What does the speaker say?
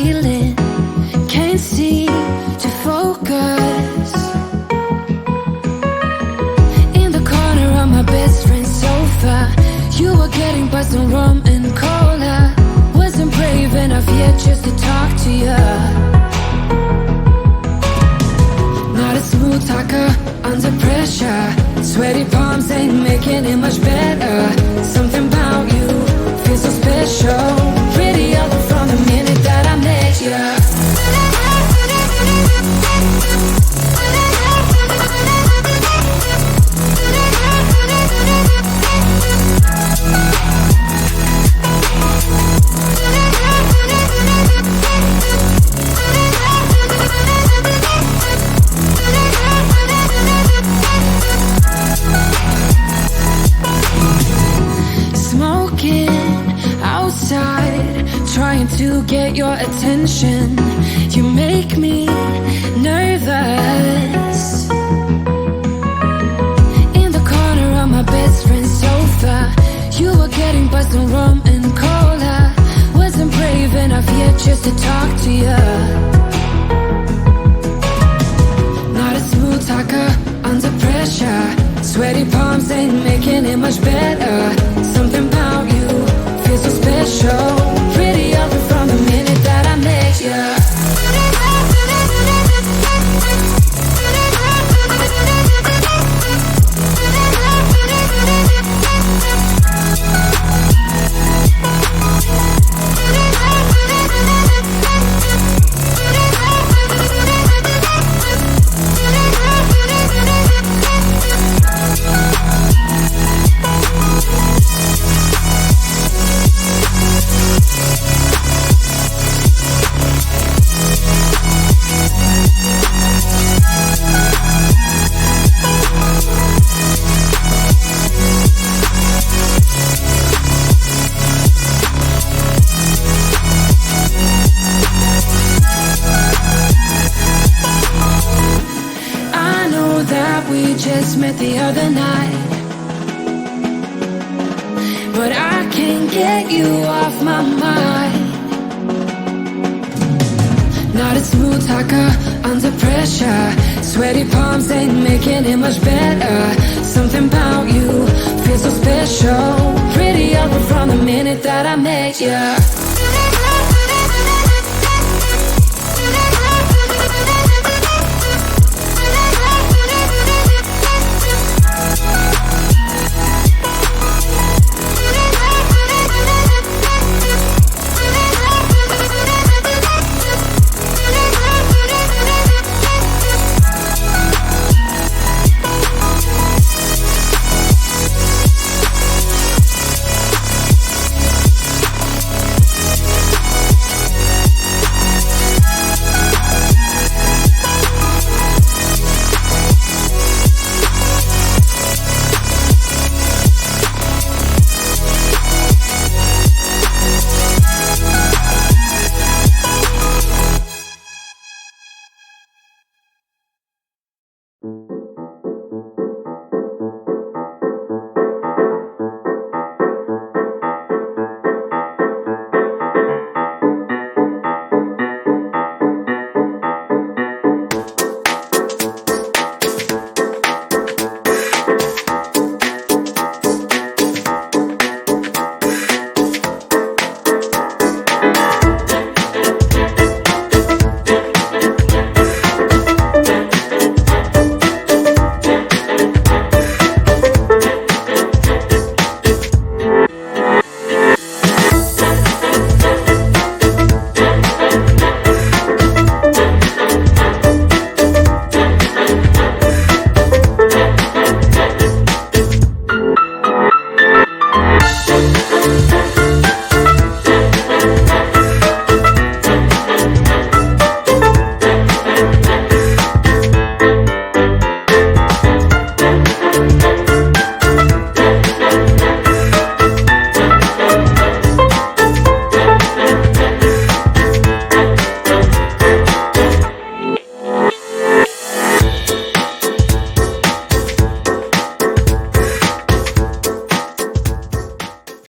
feeling, can't seem to focus. In the corner of my best friend's sofa, you were getting buzzed on rum and cola. Wasn't brave enough yet just to talk to you. Not a smooth talker under pressure. Sweaty palms ain't making it much better. Something about you feels so special. Pretty up from the minute that I met you. Trying to get your attention, you make me nervous. In the corner of my best friend's sofa, you were getting buzzed on rum and cola. Wasn't brave enough yet just to talk to you. Not a smooth talker under pressure. Sweaty palms ain't making it much better. Something about you feels so special. Pretty up from the minute that I met you. We just met the other night, but I can't get you off my mind. Not a smooth talker under pressure. Sweaty palms ain't making it much better. Something about you feels so special. Pretty up from the minute that I met you. Thank you.